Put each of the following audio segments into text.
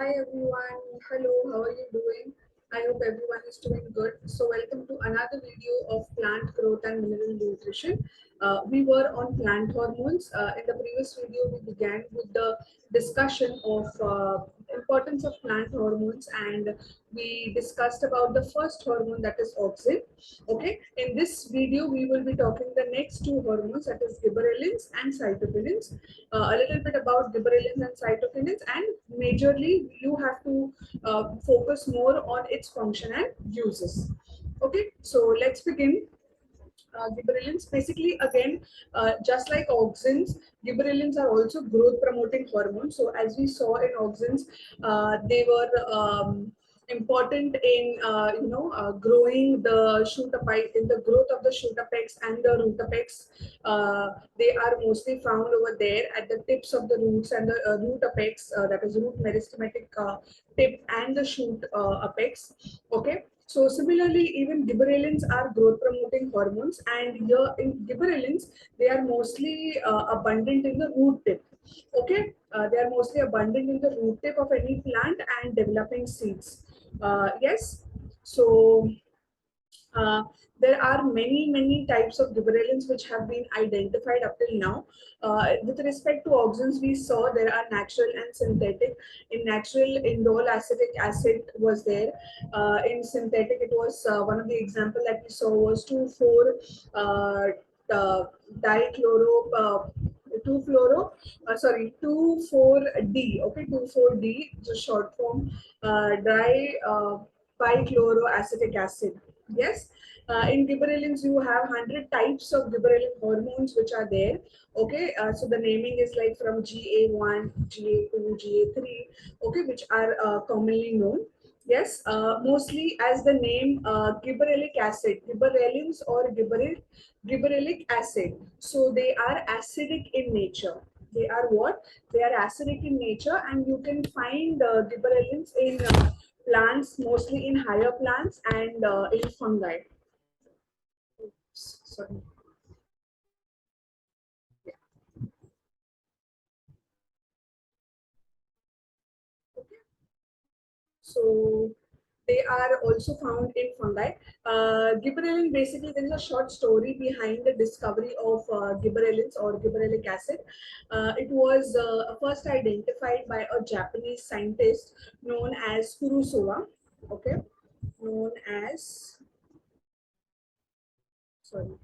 Hi everyone, hello, how are you doing? I hope everyone is doing good. So welcome to another video of plant growth and mineral nutrition. We were on plant hormones. In the previous video, we began with the discussion of importance of plant hormones, and we discussed about the first hormone, that is auxin. Okay, in this video, we will be talking the next two hormones, that is gibberellins and cytokinins. A little bit about gibberellins and cytokinins, and majorly you have to focus more on its function and uses. Okay, so let's begin. Gibberellins, basically, again, just like auxins, gibberellins are also growth promoting hormones. So as we saw in auxins, they were important in growing the shoot apex, in the growth of the shoot apex and the root apex. They are mostly found over there at the tips of the roots and the root apex, that is root meristematic tip and the shoot apex. Okay, so similarly, even gibberellins are growth promoting hormones, and here in gibberellins, they are mostly abundant in the root tip. Okay, they are mostly abundant in the root tip of any plant and developing seeds. Yes, so uh, there are many types of gibberellins which have been identified up till now. With respect to auxins, we saw there are natural and synthetic. In natural, indole acetic acid was there. In synthetic, it was one of the example that we saw was 2,4 uh, dichloro. 2,4-D, okay, 2,4-D, the short form, dry bichloroacetic acid. Yes, in gibberellins you have 100 types of gibberellin hormones which are there. Okay, so the naming is like from GA1, GA2, GA3, okay, which are commonly known. Yes, mostly as the name gibberellic acid, gibberellins or gibberellic acid. So they are acidic in nature. They are what? They are acidic in nature, and you can find gibberellins in plants, mostly in higher plants and in fungi. Oops, sorry. Yeah. Okay. So they are also found in fungi. Gibberellin, basically, there is a short story behind the discovery of gibberellins or gibberellic acid. It was first identified by a Japanese scientist known as Kurosawa. Okay, known as, sorry,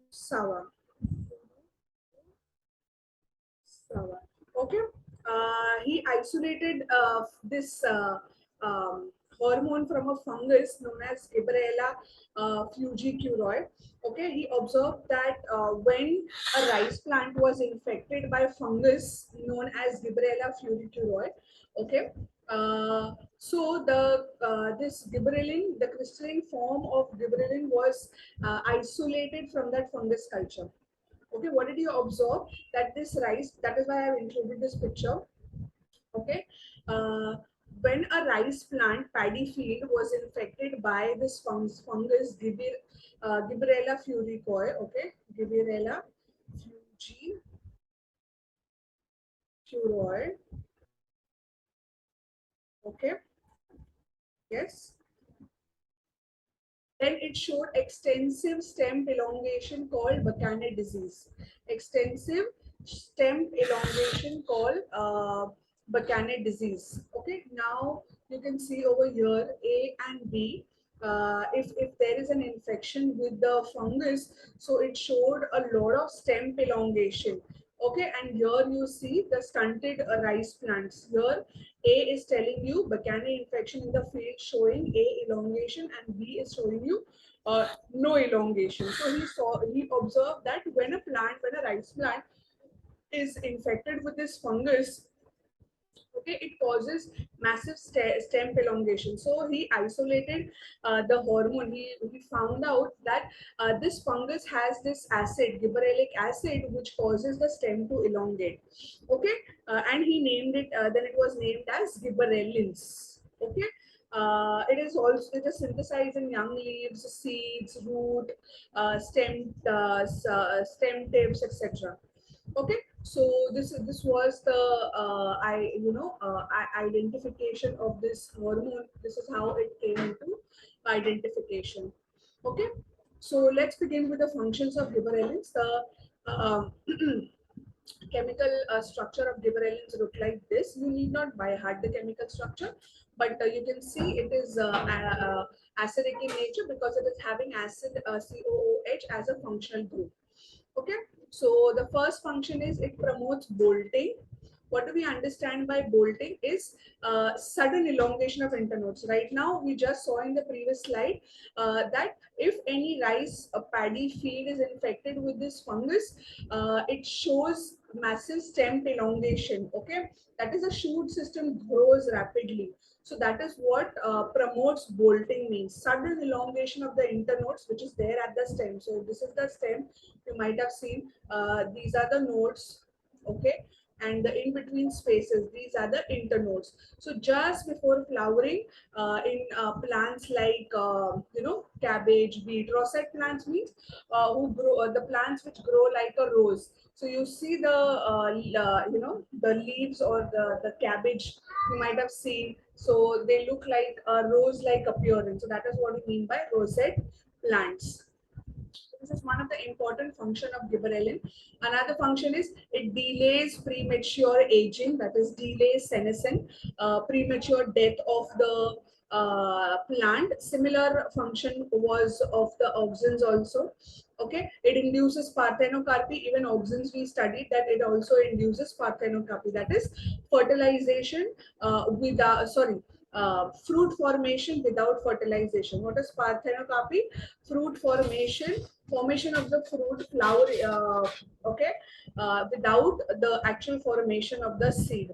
Sawa. Sawa. Okay. He isolated this hormone from a fungus known as Gibberella fugicuroi. Okay, he observed that when a rice plant was infected by fungus known as Gibberella fugicuroi, okay, so the this gibberellin, the crystalline form of gibberellin was isolated from that fungus culture. Okay, what did you observe? That this rice, that is why I have included this picture. Okay, uh, when a rice plant paddy field was infected by this fungus Gibberella furicoi, okay, Gibberella furicuroi, okay, yes, then it showed extensive stem elongation called Buchanan disease. Extensive stem elongation called Buchanan disease. Okay, now you can see over here A and B. If there is an infection with the fungus, so it showed a lot of stem elongation. Okay, and here you see the stunted rice plants. Here A is telling you Buchanan infection in the field showing A elongation, and B is showing you no elongation. So he observed that when a rice plant is infected with this fungus, okay, it causes massive stem elongation. So he isolated the hormone. He found out that this fungus has this acid, gibberellic acid, which causes the stem to elongate. Okay, and he named it, then it was named as gibberellins. Okay, it is synthesized in young leaves, seeds, root, stem tips, etc. Okay, So this was the identification of this hormone. This is how it came into identification. Okay, so let's begin with the functions of gibberellins. The um, chemical structure of gibberellins look like this. You need not by heart the chemical structure, but you can see it is acidic in nature because it is having acid COOH as a functional group. Okay, so the first function is it promotes bolting. What do we understand by bolting is sudden elongation of internodes. Right now, we just saw in the previous slide that if any rice paddy field is infected with this fungus, it shows massive stem elongation. Okay, that is, a shoot system grows rapidly. So that is what promotes bolting means, sudden elongation of the internodes which is there at the stem. So this is the stem, you might have seen these are the nodes, okay, and the in between spaces, these are the internodes. So just before flowering in plants like cabbage, beet, rosette plants means who grow the plants which grow like a rose. So you see the the leaves or the cabbage you might have seen, so they look like a rose like appearance. So that is what we mean by rosette plants. This is one of the important function of gibberellin. Another function is it delays premature aging, that is delays senescence, premature death of the plant. Similar function was of the auxins also. Okay, it induces parthenocarpy. Even auxins we studied that it also induces parthenocarpy, that is fertilization without fruit formation without fertilization. What is parthenocarpy? Fruit formation of the fruit flower, okay, without the actual formation of the seed.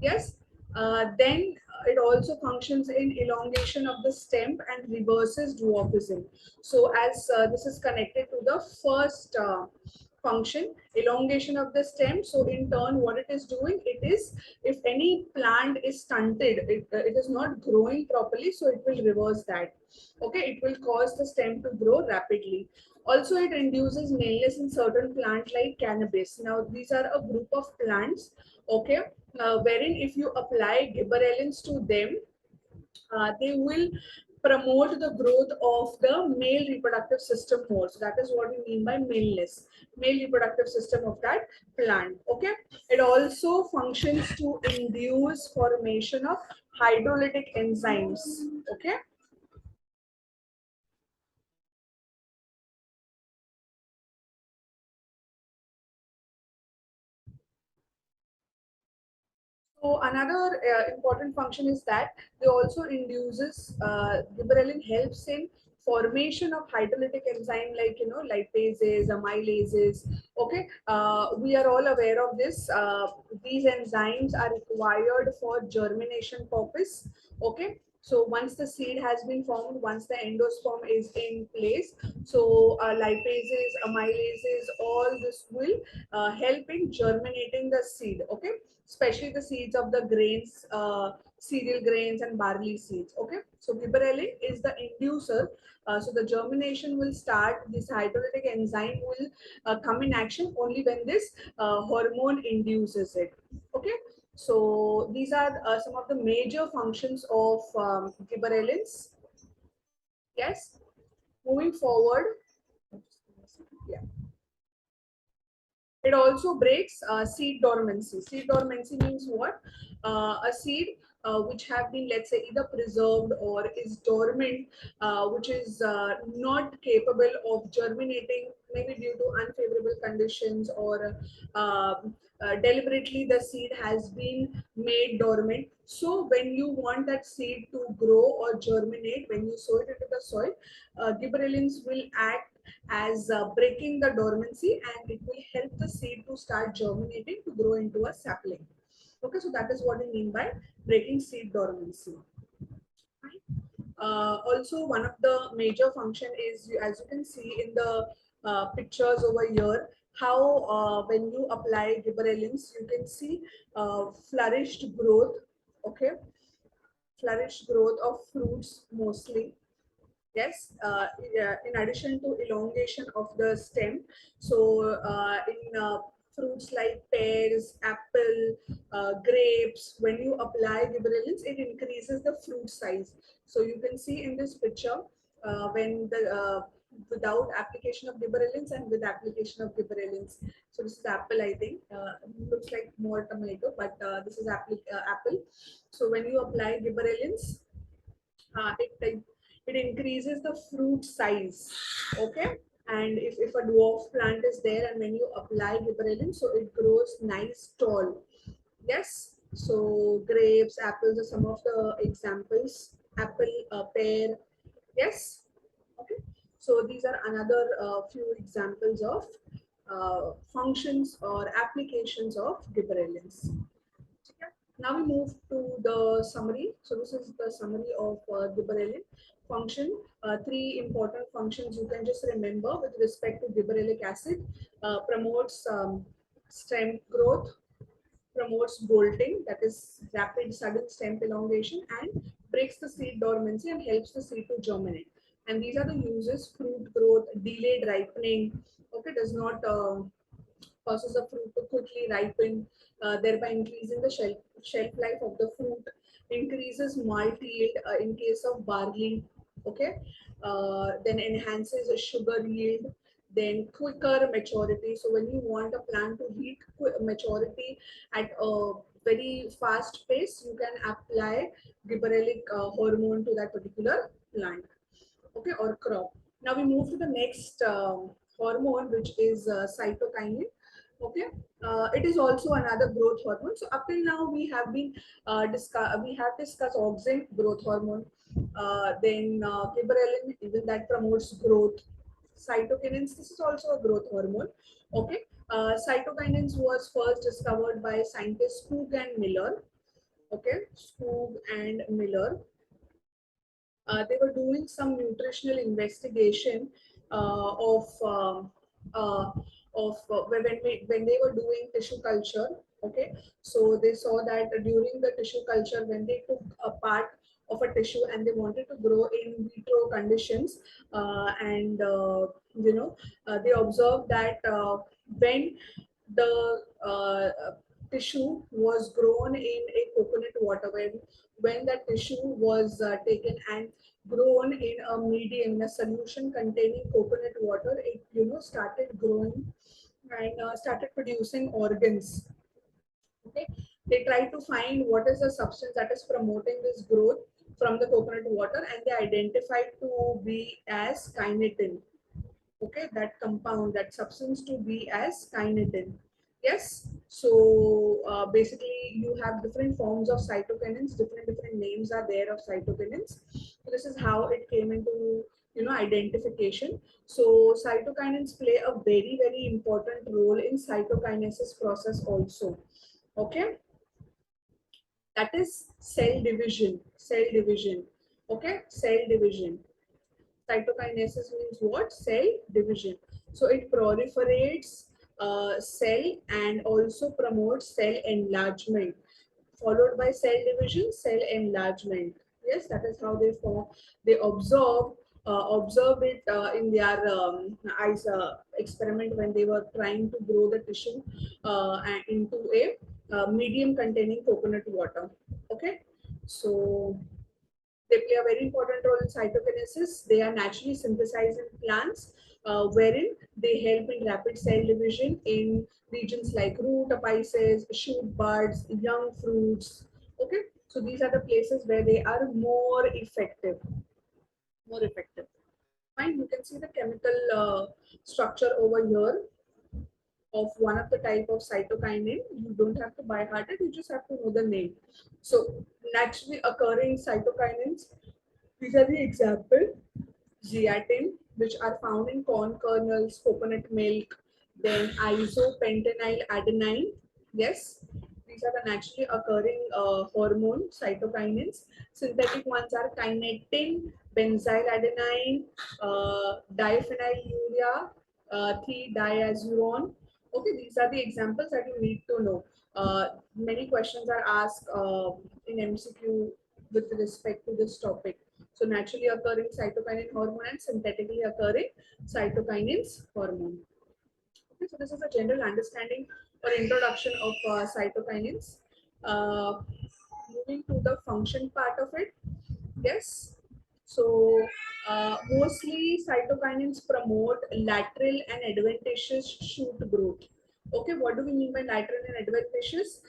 Yes, then it also functions in elongation of the stem and reverses dwarfism. So as this is connected to the first function, elongation of the stem. So in turn, what it is doing, it is, if any plant is stunted, it is not growing properly, so it will reverse that. Okay, it will cause the stem to grow rapidly. Also, it induces maleness in certain plants like cannabis. Now, these are a group of plants, okay, wherein if you apply gibberellins to them, they will promote the growth of the male reproductive system more. So that is what we mean by maleness, male reproductive system of that plant. Okay, it also functions to induce formation of hydrolytic enzymes. Okay. So another important function is that they also induces gibberellin helps in formation of hydrolytic enzyme like lipases, amylases. Okay, we are all aware of this. These enzymes are required for germination purpose. Okay, so once the seed has been formed, once the endosperm is in place, so lipases, amylases, all this will help in germinating the seed. Okay, especially the seeds of the grains, cereal grains and barley seeds. Okay, so gibberellin is the inducer. So the germination will start. This hydrolytic enzyme will come in action only when this hormone induces it. Okay, so these are some of the major functions of gibberellins. Yes, moving forward. Yeah. It also breaks seed dormancy. Seed dormancy means what? A seed which have been, let's say, either preserved or is dormant, which is not capable of germinating, maybe due to unfavorable conditions, or deliberately the seed has been made dormant. So when you want that seed to grow or germinate, when you sow it into the soil, gibberellins will act as breaking the dormancy, and it will help the seed to start germinating to grow into a sapling. Okay, so that is what I mean by breaking seed dormancy. Also, one of the major function is, as you can see in the pictures over here, how when you apply gibberellins, you can see flourished growth. Okay, flourished growth of fruits mostly. Yes, in addition to elongation of the stem, so in fruits like pears, apple, grapes. When you apply gibberellins, it increases the fruit size. So you can see in this picture when the without application of gibberellins and with application of gibberellins. So this is apple, I think. Looks like more tomato, but this is apple. So when you apply gibberellins, it increases the fruit size. Okay. And if a dwarf plant is there and when you apply gibberellin, so it grows nice tall. Yes. So grapes, apples are some of the examples. Apple, pear. Yes. Okay. So these are another few examples of functions or applications of gibberellins. Okay. Now we move to the summary. So this is the summary of gibberellin function. Three important functions you can just remember with respect to gibberellic acid. Promotes stem growth, promotes bolting, that is rapid sudden stem elongation, and breaks the seed dormancy and helps the seed to germinate. And these are the uses: fruit growth, delayed ripening. Okay, does not causes the fruit to quickly ripen, thereby increasing the shelf life of the fruit, increases malt yield in case of barley, okay, then enhances the sugar yield, then quicker maturity. So when you want a plant to reach maturity at a very fast pace, you can apply gibberellic hormone to that particular plant, okay, or crop. Now we move to the next hormone, which is cytokinin. Okay, it is also another growth hormone. So up till now we have been discussed auxin, growth hormone, then gibberellin, even that promotes growth. Cytokinins, this is also a growth hormone. Okay, cytokinins was first discovered by scientists Skoog and Miller. Okay, Skoog and Miller. They were doing some nutritional investigation of when they were doing tissue culture. Okay, so they saw that during the tissue culture, when they took a part of a tissue and they wanted to grow in vitro conditions, and they observed that when the tissue was grown in a coconut water, when that tissue was taken and grown in a medium, in a solution containing coconut water, it started growing and started producing organs. Okay, they try to find what is the substance that is promoting this growth from the coconut water, and they identified to be as kinetin. Okay, that compound, that substance to be as kinetin. Yes. So basically you have different forms of cytokinins, different names are there of cytokinins. So this is how it came into identification. So cytokinins play a very important role in cytokinesis process also. Okay, that is cell division. Okay, cell division. Cytokinesis means what? Cell division. So it proliferates cell and also promotes cell enlargement, followed by cell division, cell enlargement. Yes, that is how they form. They observe it in their eyes experiment when they were trying to grow the tissue into a medium containing coconut water. Okay, so they play a very important role in cytokinesis. They are naturally synthesized in plants, wherein they help in rapid cell division in regions like root apices, shoot buds, young fruits. Okay, so these are the places where they are more effective. More effective. Fine, you can see the chemical structure over here of one of the type of cytokinin. You don't have to by heart it, you just have to know the name. So naturally occurring cytokinins, these are the example: zeatin, which are found in corn kernels, coconut milk, then isopentenyl adenine. Yes, these are the naturally occurring hormone cytokinins. Synthetic ones are kinetin, benzyl adenine, diphenylurea, 3-diazuron. Okay, these are the examples that you need to know. Many questions are asked in MCQ with respect to this topic. So naturally occurring cytokinin hormone and synthetically occurring cytokinins hormone. Okay, so this is a general understanding or introduction of cytokinins. Uh, Moving to the function part of it. Yes. So mostly cytokinins promote lateral and adventitious shoot growth. Okay, what do we mean by lateral and adventitious?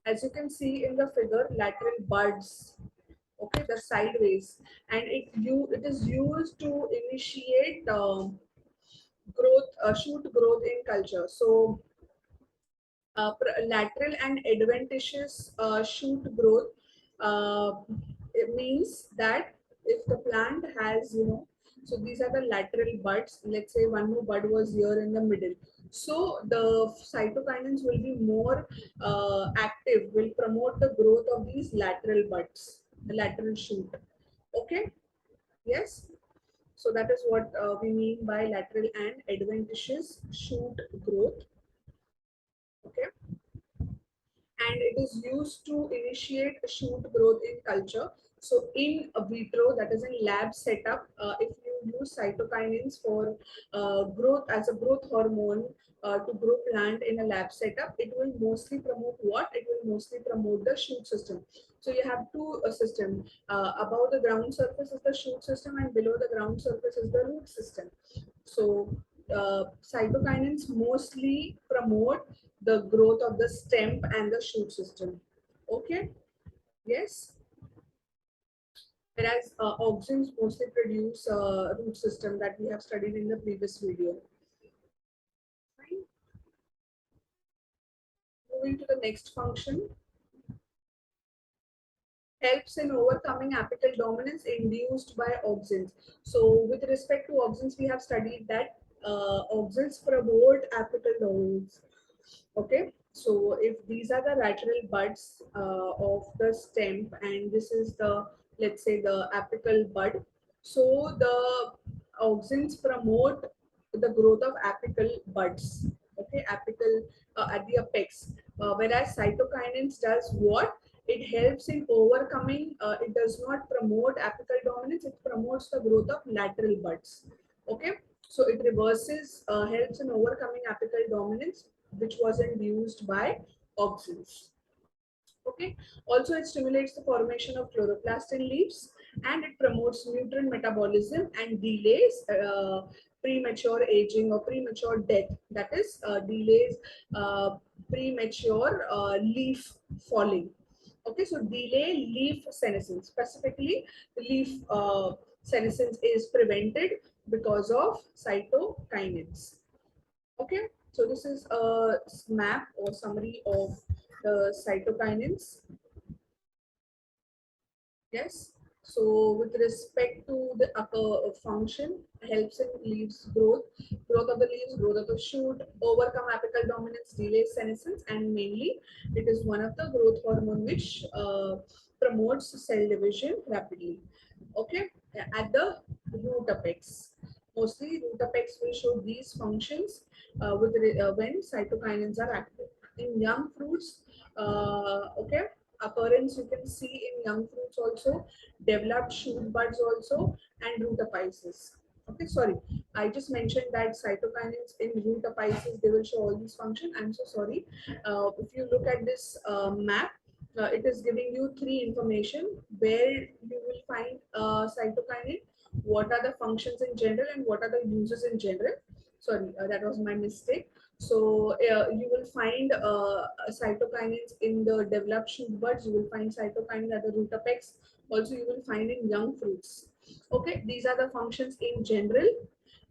As you can see in the figure, lateral buds. Okay, the sideways, and it is used to initiate growth, shoot growth in culture. So lateral and adventitious shoot growth, uh, it means that if the plant has, so these are the lateral buds. Let's say one more bud was here in the middle. So the cytokinins will be more active, will promote the growth of these lateral buds, the lateral shoot. Okay, yes. So that is what we mean by lateral and adventitious shoot growth. Okay, and it is used to initiate shoot growth in culture. So in vitro, that is in lab setup, if you use cytokinins for growth as a growth hormone to grow plant in a lab setup, it will mostly promote what? It will mostly promote the shoot system. So you have two systems. Above the ground surface is the shoot system, and below the ground surface is the root system. So cytokinins mostly promote the growth of the stem and the shoot system. Okay, yes. Whereas auxins mostly produce root system that we have studied in the previous video. Fine. Moving to the next function, helps in overcoming apical dominance induced by auxins. So with respect to auxins, we have studied that auxins promote apical dominance. Okay, so if these are the lateral buds of the stem, and this is the, let's say, the apical bud, so the auxins promote the growth of apical buds. Okay, apical at the apex, whereas cytokinins does what? It helps in overcoming. It does not promote apical dominance. It promotes the growth of lateral buds. Okay, so it reverses, helps in overcoming apical dominance, which was induced by auxins. Okay. Also, it stimulates the formation of chloroplast in leaves, and it promotes nutrient metabolism and delays premature aging or premature death. That is, delays premature leaf falling. Okay, so delay leaf senescence. Specifically, the leaf senescence is prevented because of cytokinins. Okay, so this is a map or summary of the cytokinins. Yes. So with respect to the upper function, helps in leaves growth, growth of the leaves, growth of the shoot, overcome apical dominance, delay senescence, and mainly it is one of the growth hormone which promotes cell division rapidly. Okay, at the root apex. Mostly root apex will show these functions when cytokinins are active. In young fruits, okay, occurrence you can see in young fruits also, developed shoot buds also, and root apices. Okay, sorry, I just mentioned that cytokinins in root apices, they will show all these functions. I'm so sorry. If you look at this map, it is giving you three information where you will find cytokinin, what are the functions in general, and what are the uses in general. Sorry, that was my mistake. So you will find cytokinins in the developed shoot buds. You will find cytokinin at the root apex. Also, you will find in young fruits. Okay, these are the functions in general,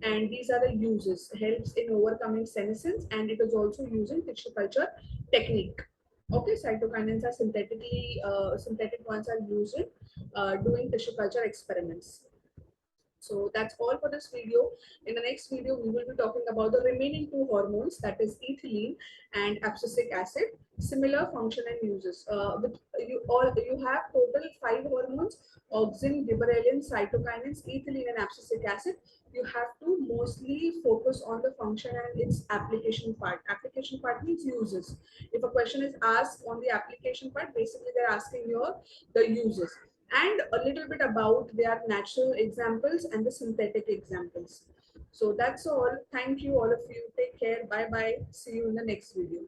and these are the uses. Helps in overcoming senescence, and it is also used in tissue culture technique. Okay, cytokinins are synthetic ones are used in doing tissue culture experiments. So that's all for this video. In the next video, we will be talking about the remaining two hormones, that is ethylene and abscisic acid, similar function and uses. With you have total 5 hormones: auxin, gibberellin, cytokinins, ethylene, and abscisic acid. You have to mostly focus on the function and its application part. Application part means uses. If a question is asked on the application part, basically they're asking your the uses, and a little bit about their natural examples and the synthetic examples. So that's all. Thank you, all of you. Take care. Bye bye. See you in the next video.